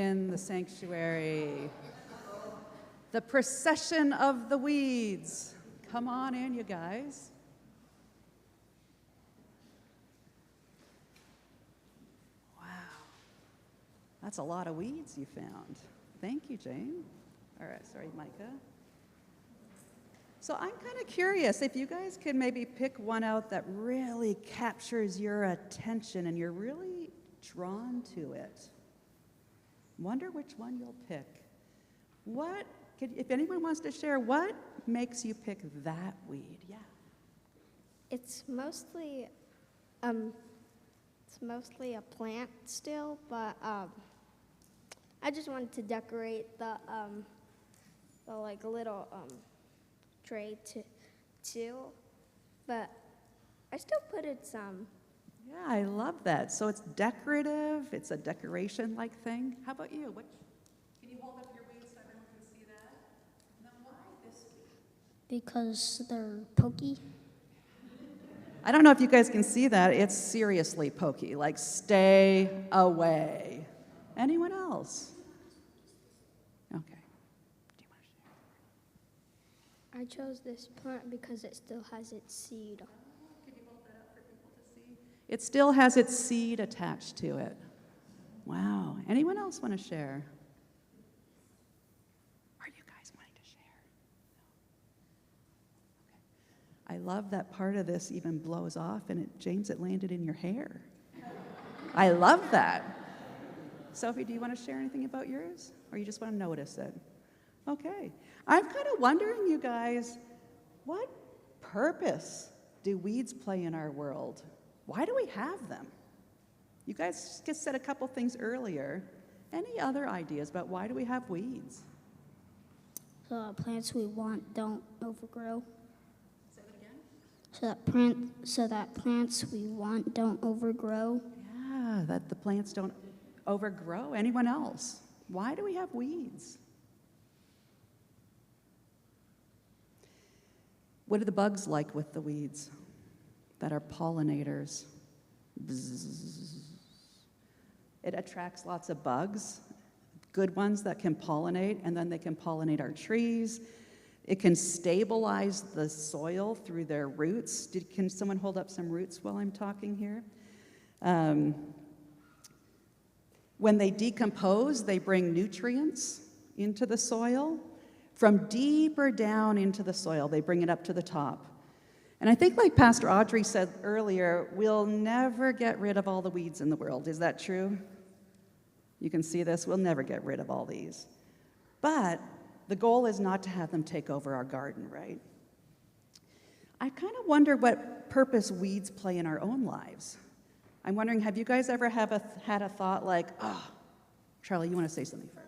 In the sanctuary, the procession of the weeds. Come on in, you guys. Wow, that's a lot of weeds you found. Thank you, Jane. All right, sorry, Micah. So I'm kind of curious if you guys could maybe pick one out that really captures your attention and you're really drawn to it. Wonder which one you'll pick. If anyone wants to share, what makes you pick that weed? Yeah. It's mostly a plant still, but I just wanted to decorate the like little tray too, but I still put it some. Yeah, I love that. So it's decorative. It's a decoration-like thing. How about you? Can you hold up your weeds so everyone can see that? Now, why this weed? Because they're pokey. I don't know if you guys can see that. It's seriously pokey. Like, stay away. Anyone else? Okay. Do you want to share? I chose this plant because it still has its seed. It still has its seed attached to it. Wow. Anyone else want to share? Are you guys wanting to share? No. Okay. I love that part of this even blows off, and James, it landed in your hair. I love that. Sophie, do you want to share anything about yours? Or you just want to notice it? Okay. I'm kind of wondering, you guys, what purpose do weeds play in our world? Why do we have them? You guys just said a couple things earlier. Any other ideas about why do we have weeds? So plants we want don't overgrow. Say that again? So that plants we want don't overgrow. Yeah, that the plants don't overgrow. Anyone else? Why do we have weeds? What do the bugs like with the weeds that are pollinators? Bzzz. It attracts lots of bugs, good ones that can pollinate, and then they can pollinate our trees. It can stabilize the soil through their roots. Can someone hold up some roots while I'm talking here? When they decompose, they bring nutrients into the soil. From deeper down into the soil, they bring it up to the top. And I think, like Pastor Audrey said earlier, we'll never get rid of all the weeds in the world. Is that true? You can see this. We'll never get rid of all these. But the goal is not to have them take over our garden, right? I kind of wonder what purpose weeds play in our own lives. I'm wondering, have you guys ever had a thought like, oh, Charlie, you want to say something first?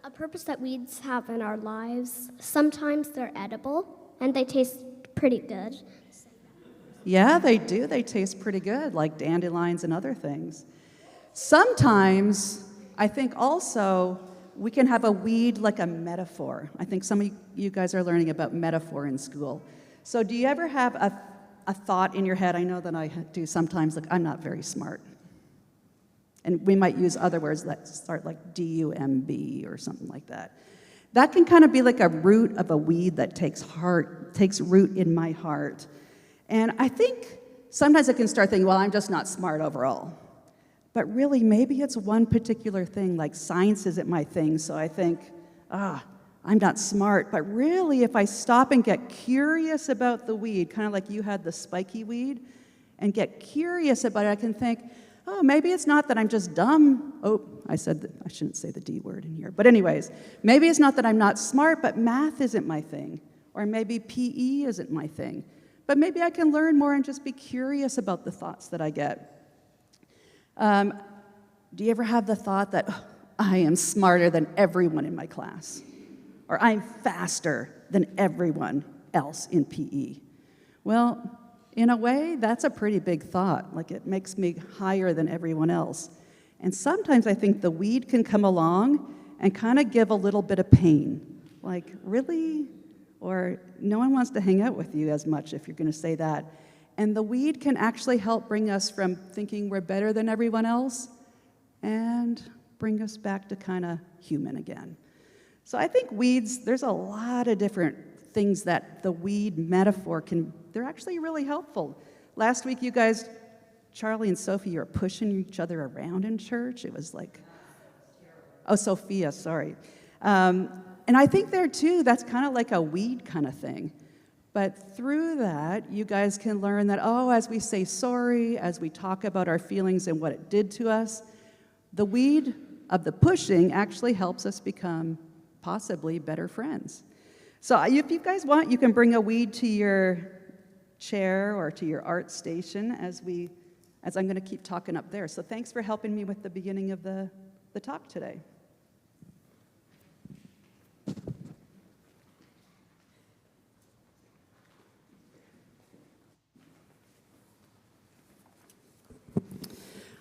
A purpose that weeds have in our lives, sometimes they're edible, and they taste pretty good. Yeah, they do. They taste pretty good, like dandelions and other things. Sometimes, I think also, we can have a weed like a metaphor. I think some of you guys are learning about metaphor in school. So do you ever have a thought in your head? I know that I do sometimes, like, I'm not very smart. And we might use other words that start like D-U-M-B or something like that. That can kind of be like a root of a weed that takes root in my heart. And I think sometimes I can start thinking, well, I'm just not smart overall. But really, maybe it's one particular thing, like science isn't my thing, so I think, I'm not smart. But really, if I stop and get curious about the weed, kind of like you had the spiky weed, and get curious about it, I can think, oh, maybe it's not that I'm just dumb. Oh, I said that I shouldn't say the D word in here. But anyways, maybe it's not that I'm not smart, but math isn't my thing. Or maybe PE isn't my thing. But maybe I can learn more and just be curious about the thoughts that I get. Do you ever have the thought that I am smarter than everyone in my class? Or I'm faster than everyone else in PE? Well, in a way, that's a pretty big thought. Like, it makes me higher than everyone else. And sometimes I think the weed can come along and kind of give a little bit of pain. Like, really? Or no one wants to hang out with you as much if you're going to say that. And the weed can actually help bring us from thinking we're better than everyone else and bring us back to kind of human again. So I think weeds, there's a lot of different things that the weed metaphor they're actually really helpful. Last week, you guys, Charlie and Sophie, you were pushing each other around in church. It was like, oh, Sophia, sorry. And I think there too, that's kind of like a weed kind of thing. But through that, you guys can learn that, as we say sorry, as we talk about our feelings and what it did to us, the weed of the pushing actually helps us become possibly better friends. So if you guys want, you can bring a weed to your chair or to your art station as I'm going to keep talking up there. So thanks for helping me with the beginning of the talk today.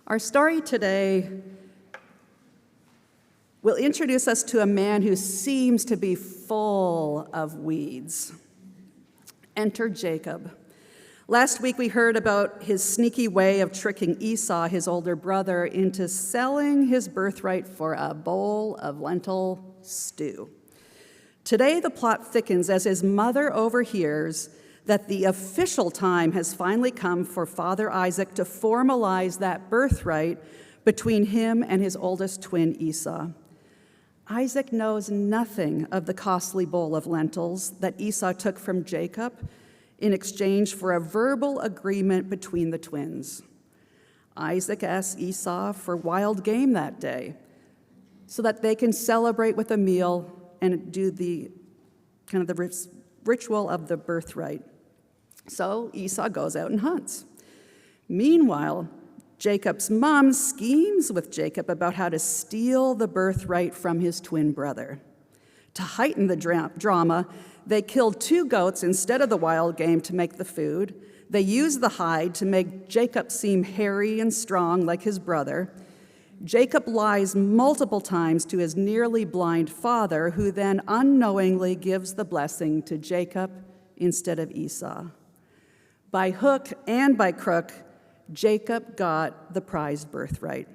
Our story today will introduce us to a man who seems to be full of weeds. Enter Jacob. Last week we heard about his sneaky way of tricking Esau, his older brother, into selling his birthright for a bowl of lentil stew. Today the plot thickens as his mother overhears that the official time has finally come for Father Isaac to formalize that birthright between him and his oldest twin Esau. Isaac knows nothing of the costly bowl of lentils that Esau took from Jacob in exchange for a verbal agreement between the twins. Isaac asks Esau for wild game that day so that they can celebrate with a meal and do the ritual of the birthright. So Esau goes out and hunts. Meanwhile, Jacob's mom schemes with Jacob about how to steal the birthright from his twin brother. To heighten the drama, they killed 2 goats instead of the wild game to make the food. They used the hide to make Jacob seem hairy and strong like his brother. Jacob lies multiple times to his nearly blind father, who then unknowingly gives the blessing to Jacob instead of Esau. By hook and by crook, Jacob got the prized birthright.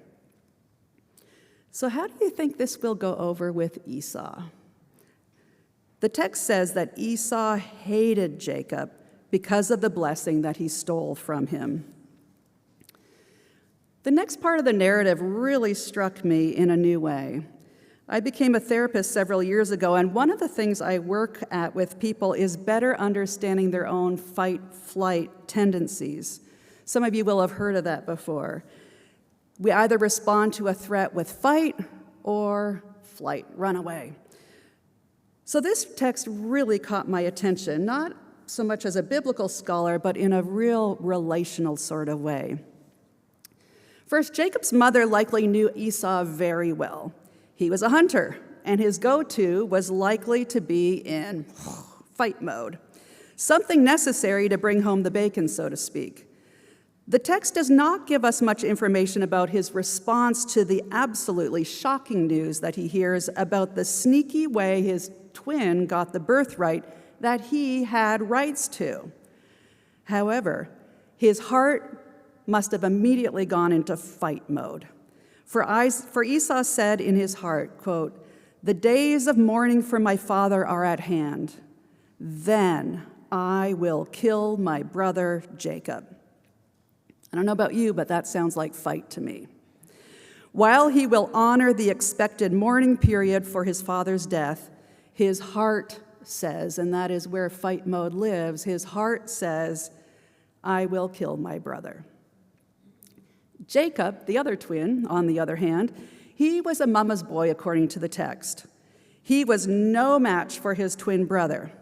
So how do you think this will go over with Esau? The text says that Esau hated Jacob because of the blessing that he stole from him. The next part of the narrative really struck me in a new way. I became a therapist several years ago, and one of the things I work at with people is better understanding their own fight-flight tendencies. Some of you will have heard of that before. We either respond to a threat with fight or flight, run away. So this text really caught my attention, not so much as a biblical scholar, but in a real relational sort of way. First, Jacob's mother likely knew Esau very well. He was a hunter, and his go-to was likely to be in fight mode, something necessary to bring home the bacon, so to speak. The text does not give us much information about his response to the absolutely shocking news that he hears about the sneaky way his twin got the birthright that he had rights to. However, his heart must have immediately gone into fight mode. For Esau said in his heart, quote, "The days of mourning for my father are at hand. Then I will kill my brother Jacob." I don't know about you, but that sounds like fight to me. While he will honor the expected mourning period for his father's death, his heart says, and that is where fight mode lives, his heart says, "I will kill my brother." Jacob, the other twin, on the other hand, he was a mama's boy according to the text. He was no match for his twin brother.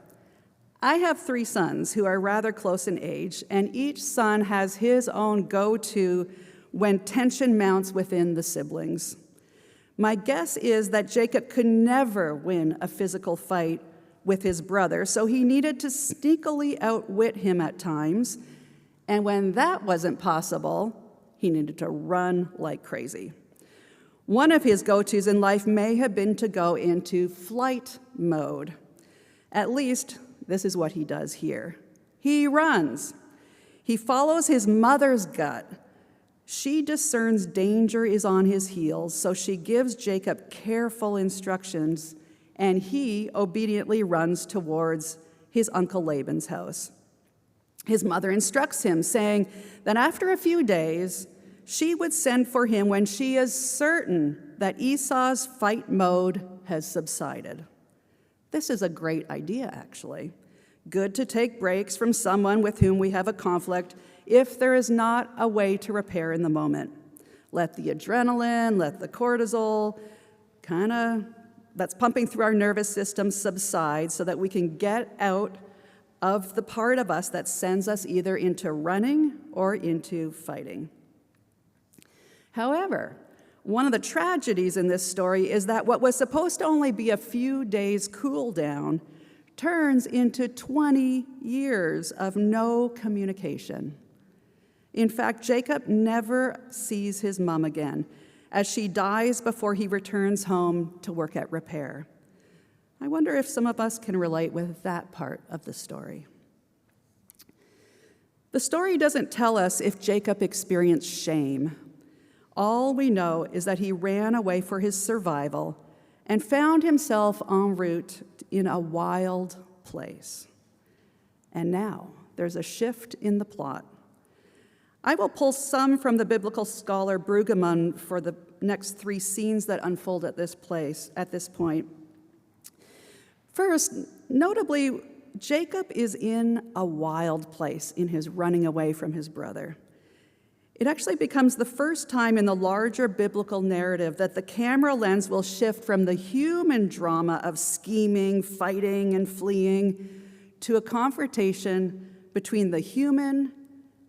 I have 3 sons who are rather close in age, and each son has his own go-to when tension mounts within the siblings. My guess is that Jacob could never win a physical fight with his brother, so he needed to sneakily outwit him at times, and when that wasn't possible, he needed to run like crazy. One of his go-tos in life may have been to go into flight mode. At least, this is what he does here. He runs. He follows his mother's gut. She discerns danger is on his heels, so she gives Jacob careful instructions, and he obediently runs towards his uncle Laban's house. His mother instructs him, saying that after a few days, she would send for him when she is certain that Esau's fight mode has subsided. This is a great idea, actually. Good to take breaks from someone with whom we have a conflict if there is not a way to repair in the moment. Let the adrenaline, let the cortisol that's pumping through our nervous system subside so that we can get out of the part of us that sends us either into running or into fighting. However, one of the tragedies in this story is that what was supposed to only be a few days cool down turns into 20 years of no communication. In fact, Jacob never sees his mom again, as she dies before he returns home to work at repair. I wonder if some of us can relate with that part of the story. The story doesn't tell us if Jacob experienced shame. All we know is that he ran away for his survival and found himself en route in a wild place. And now there's a shift in the plot. I will pull some from the biblical scholar Brueggemann for the next 3 scenes that unfold at this point. First, notably, Jacob is in a wild place in his running away from his brother. It actually becomes the first time in the larger biblical narrative that the camera lens will shift from the human drama of scheming, fighting, and fleeing to a confrontation between the human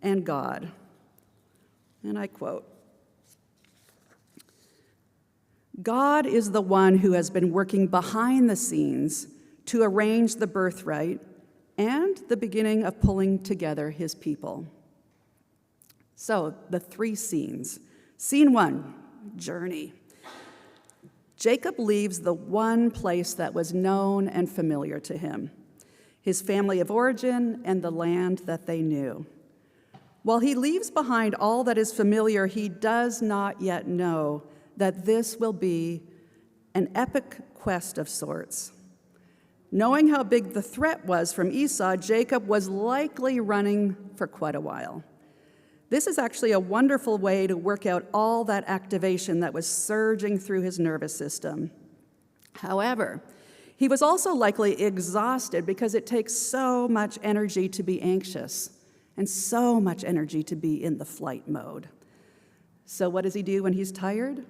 and God. And I quote, "God is the one who has been working behind the scenes to arrange the birthright and the beginning of pulling together his people." So, the 3 scenes. Scene 1, journey. Jacob leaves the one place that was known and familiar to him, his family of origin and the land that they knew. While he leaves behind all that is familiar, he does not yet know that this will be an epic quest of sorts. Knowing how big the threat was from Esau, Jacob was likely running for quite a while. This is actually a wonderful way to work out all that activation that was surging through his nervous system. However, he was also likely exhausted because it takes so much energy to be anxious and so much energy to be in the flight mode. So what does he do when he's tired?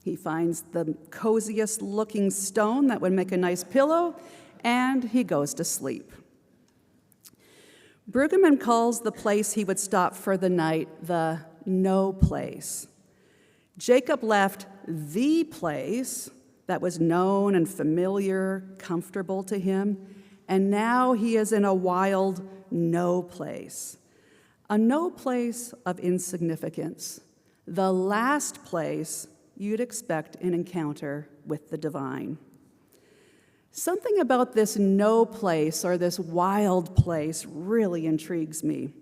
He finds the coziest looking stone that would make a nice pillow, and he goes to sleep. Brueggemann calls the place he would stop for the night the no place. Jacob left the place that was known and familiar, comfortable to him, and now he is in a wild no place. A no place of insignificance, the last place you'd expect an encounter with the divine. Something about this no place or this wild place really intrigues me.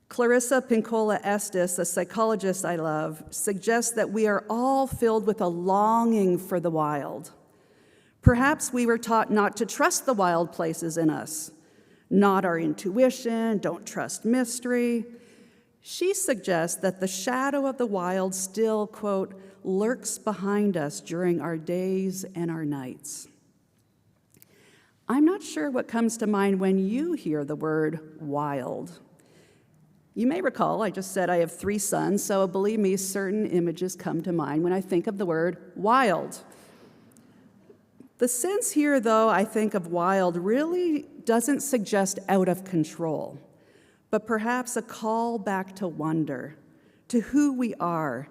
Clarissa Pinkola Estes, a psychologist I love, suggests that we are all filled with a longing for the wild. Perhaps we were taught not to trust the wild places in us, not our intuition, don't trust mystery. She suggests that the shadow of the wild still, quote, lurks behind us during our days and our nights. I'm not sure what comes to mind when you hear the word wild. You may recall, I just said I have 3 sons, so believe me, certain images come to mind when I think of the word wild. The sense here, though, I think of wild really doesn't suggest out of control, but perhaps a call back to wonder, to who we are,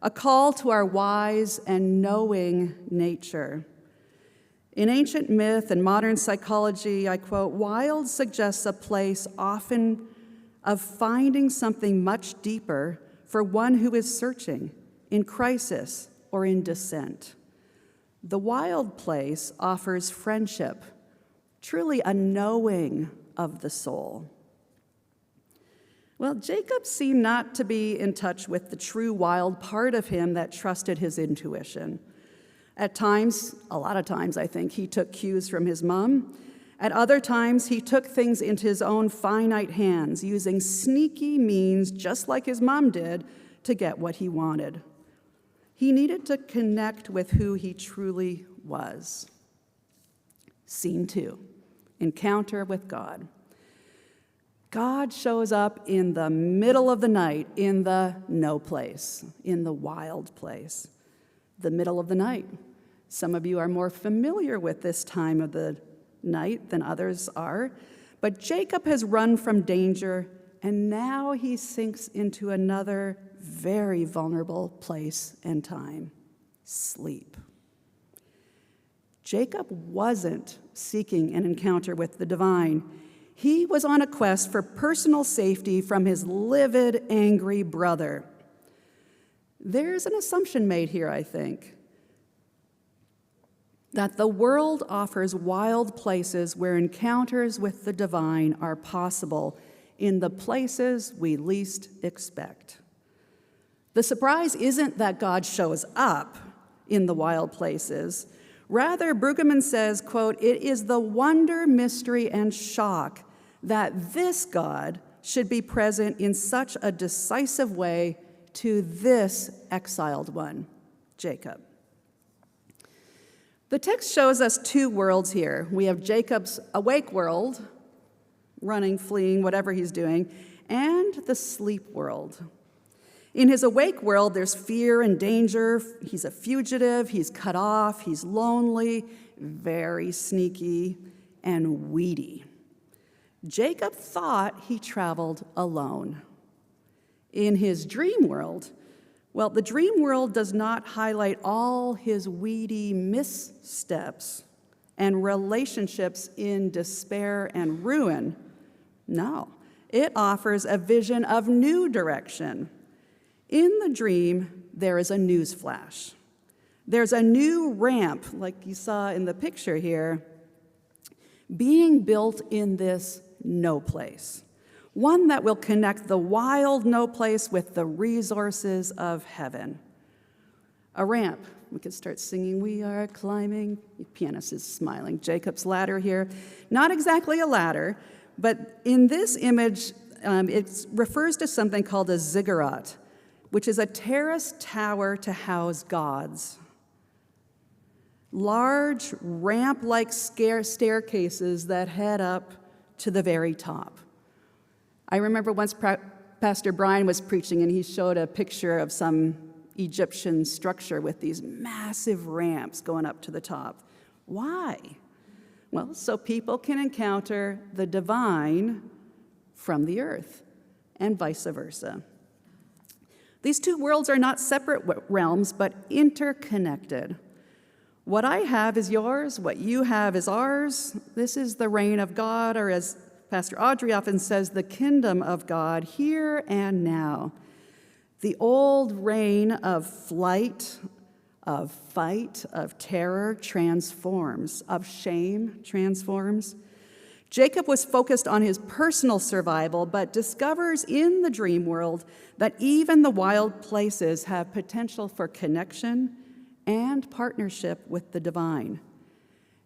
a call to our wise and knowing nature. In ancient myth and modern psychology, I quote, "Wild suggests a place often of finding something much deeper for one who is searching, in crisis, or in descent. The wild place offers friendship, truly a knowing of the soul." Well, Jacob seemed not to be in touch with the true wild part of him that trusted his intuition. At times, a lot of times, I think, he took cues from his mom. At other times, he took things into his own finite hands, using sneaky means, just like his mom did, to get what he wanted. He needed to connect with who he truly was. Scene 2, encounter with God. God shows up in the middle of the night, in the no place, in the wild place. The middle of the night. Some of you are more familiar with this time of the night than others are, but Jacob has run from danger, and now he sinks into another very vulnerable place and time: sleep. Jacob wasn't seeking an encounter with the divine. He was on a quest for personal safety from his livid, angry brother. There's an assumption made here, I think, that the world offers wild places where encounters with the divine are possible in the places we least expect. The surprise isn't that God shows up in the wild places. Rather, Brueggemann says, quote, "It is the wonder, mystery, and shock that this God should be present in such a decisive way to this exiled one, Jacob." The text shows us two worlds here. We have Jacob's awake world, running, fleeing, whatever he's doing, and the sleep world. In his awake world, there's fear and danger. He's a fugitive, he's cut off, he's lonely, very sneaky, and weedy. Jacob thought he traveled alone. In his dream world, well, the dream world does not highlight all his weedy missteps and relationships in despair and ruin. No, it offers a vision of new direction. In the dream, there is a news flash. There's a new ramp, like you saw in the picture here, being built in this no place. One that will connect the wild no place with the resources of heaven. A ramp. We could start singing, "We are climbing." The pianist is smiling. Jacob's ladder here. Not exactly a ladder, but in this image, it refers to something called a ziggurat, which is a terraced tower to house gods. Large ramp-like staircases that head up to the very top. I remember once Pastor Brian was preaching and he showed a picture of some Egyptian structure with these massive ramps going up to the top. Why? Well, so people can encounter the divine from the earth and vice versa. These two worlds are not separate realms, but interconnected. What I have is yours, what you have is ours. This is the reign of God, or as Pastor Audrey often says, the kingdom of God, here and now. The old reign of flight, of fight, of terror transforms, of shame transforms. Jacob was focused on his personal survival, but discovers in the dream world that even the wild places have potential for connection and partnership with the divine.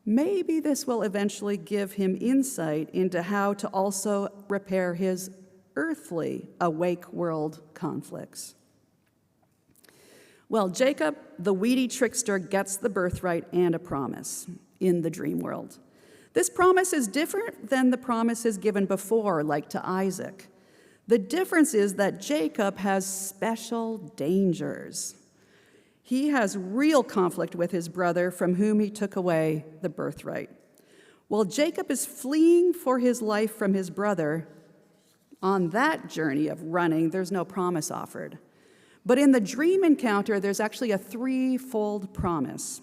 Maybe this will eventually give him insight into how to also repair his earthly awake world conflicts. Well, Jacob, the weedy trickster, gets the birthright and a promise in the dream world. This promise is different than the promises given before, like to Isaac. The difference is that Jacob has special dangers. He has real conflict with his brother from whom he took away the birthright. While Jacob is fleeing for his life from his brother, on that journey of running, there's no promise offered. But in the dream encounter, there's actually a threefold promise.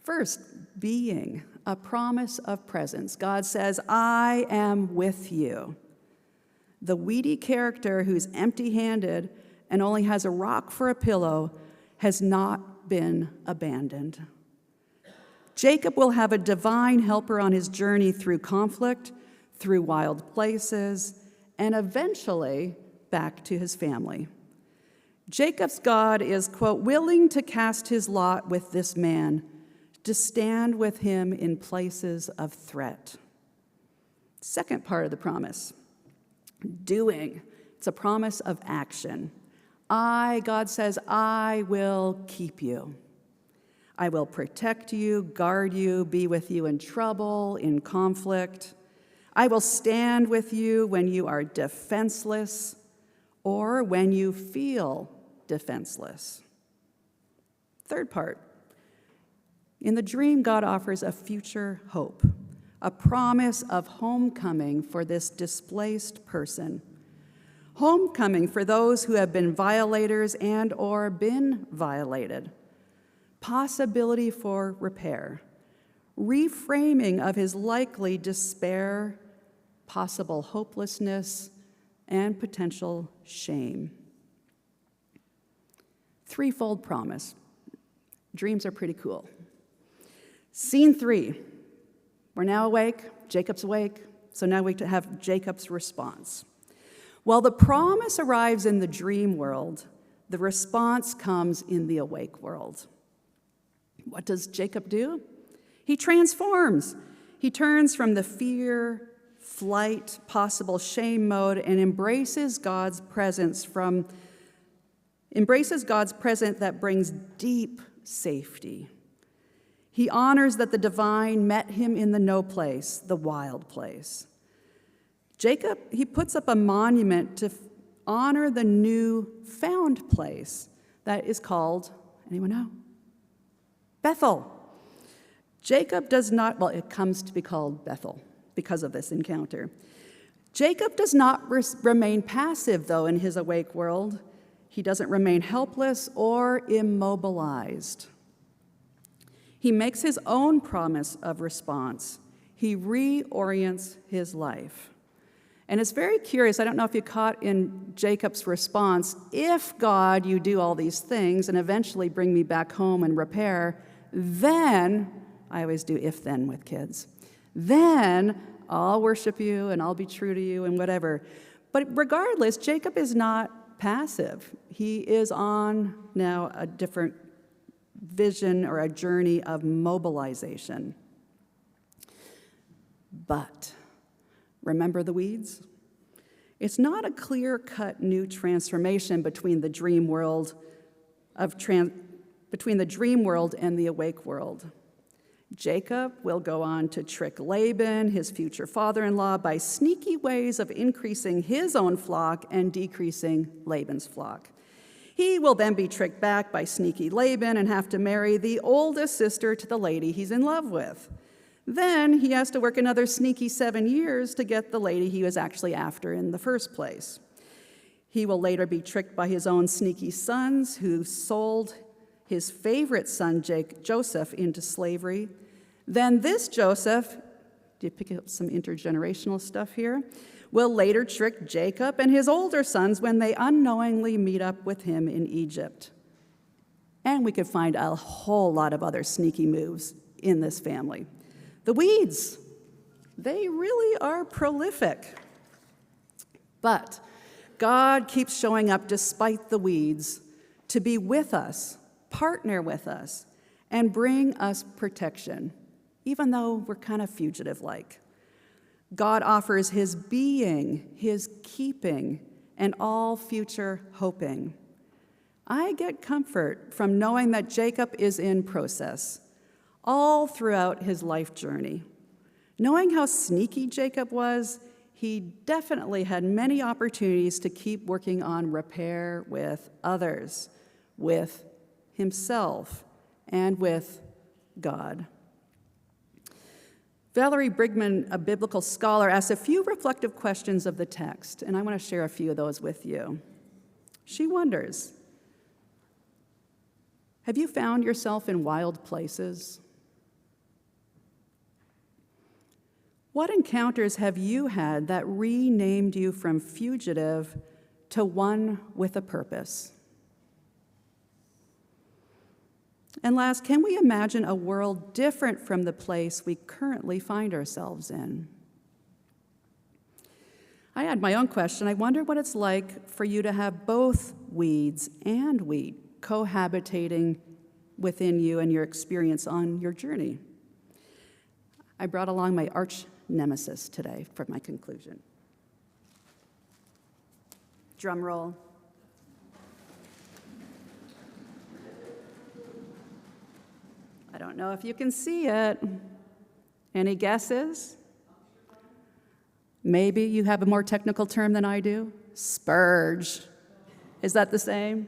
First, being, a promise of presence. God says, "I am with you." The weedy character who's empty-handed and only has a rock for a pillow has not been abandoned. Jacob will have a divine helper on his journey through conflict, through wild places, and eventually back to his family. Jacob's God is, quote, willing to cast his lot with this man, to stand with him in places of threat. Second part of the promise, doing. It's a promise of action. God says, I will keep you. I will protect you, guard you, be with you in trouble, in conflict. I will stand with you when you are defenseless or when you feel defenseless. Third part, in the dream, God offers a future hope, a promise of homecoming for this displaced person. Homecoming for those who have been violators and or been violated. Possibility for repair. Reframing of his likely despair, possible hopelessness, and potential shame. Threefold promise. Dreams are pretty cool. Scene 3. We're now awake. Jacob's awake. So now we have Jacob's response. While the promise arrives in the dream world, the response comes in the awake world. What does Jacob do? He transforms. He turns from the fear, flight, possible shame mode and embraces God's presence that brings deep safety. He honors that the divine met him in the no place, the wild place. Jacob, he puts up a monument to honor the new found place that is called, anyone know? Bethel. Jacob does not, well, it comes to be called Bethel because of this encounter. Jacob does not remain passive, though, in his awake world. He doesn't remain helpless or immobilized. He makes his own promise of response. He reorients his life. And it's very curious, I don't know if you caught in Jacob's response, if God, you do all these things and eventually bring me back home and repair, then, I always do if-then with kids, then I'll worship you and I'll be true to you and whatever. But regardless, Jacob is not passive. He is on now a different vision or a journey of mobilization. But remember the weeds? It's not a clear-cut new transformation between the dream world and the awake world. Jacob will go on to trick Laban, his future father-in-law, by sneaky ways of increasing his own flock and decreasing Laban's flock. He will then be tricked back by sneaky Laban and have to marry the oldest sister to the lady he's in love with. Then he has to work another sneaky 7 years to get the lady he was actually after in the first place. He will later be tricked by his own sneaky sons who sold his favorite son, Joseph, into slavery. Then this Joseph, do you pick up some intergenerational stuff here, will later trick Jacob and his older sons when they unknowingly meet up with him in Egypt. And we could find a whole lot of other sneaky moves in this family. The weeds, they really are prolific. But God keeps showing up despite the weeds to be with us, partner with us, and bring us protection, even though we're kind of fugitive-like. God offers his being, his keeping, and all future hoping. I get comfort from knowing that Jacob is in process all throughout his life journey. Knowing how sneaky Jacob was, he definitely had many opportunities to keep working on repair with others, with himself, and with God. Valerie Brigman, a biblical scholar, asks a few reflective questions of the text, and I want to share a few of those with you. She wonders, have you found yourself in wild places? What encounters have you had that renamed you from fugitive to one with a purpose? And last, can we imagine a world different from the place we currently find ourselves in? I had my own question. I wonder what it's like for you to have both weeds and wheat cohabitating within you and your experience on your journey. I brought along my arch nemesis today for my conclusion. Drum roll. I don't know if you can see it. Any guesses? Maybe you have a more technical term than I do. Spurge. Is that the same?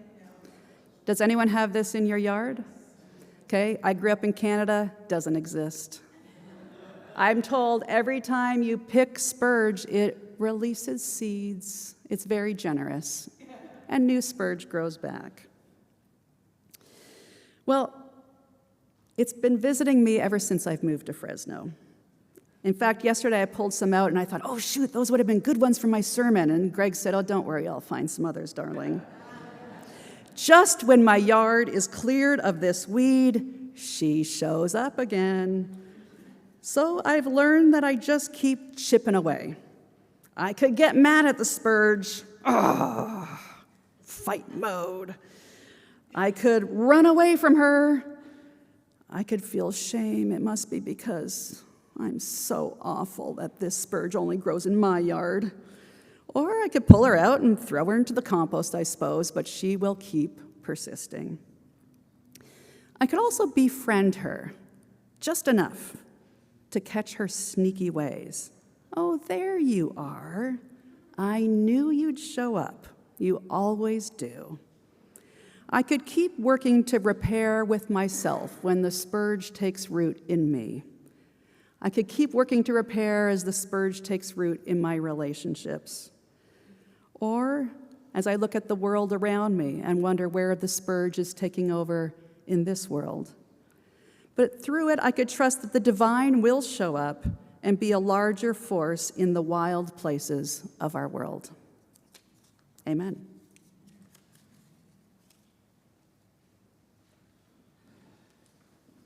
Does anyone have this in your yard? Okay, I grew up in Canada, doesn't exist. I'm told every time you pick spurge, it releases seeds. It's very generous, and new spurge grows back. Well, it's been visiting me ever since I've moved to Fresno. In fact, yesterday I pulled some out and I thought, oh shoot, those would have been good ones for my sermon. And Greg said, oh, don't worry, I'll find some others, darling. Just when my yard is cleared of this weed, she shows up again. So I've learned that I just keep chipping away. I could get mad at the spurge. Fight mode. I could run away from her. I could feel shame. It must be because I'm so awful that this spurge only grows in my yard. Or I could pull her out and throw her into the compost, I suppose, but she will keep persisting. I could also befriend her, just enough to catch her sneaky ways. Oh, there you are. I knew you'd show up. You always do. I could keep working to repair with myself when the spurge takes root in me. I could keep working to repair as the spurge takes root in my relationships. Or as I look at the world around me and wonder where the spurge is taking over in this world. But through it, I could trust that the divine will show up and be a larger force in the wild places of our world. Amen.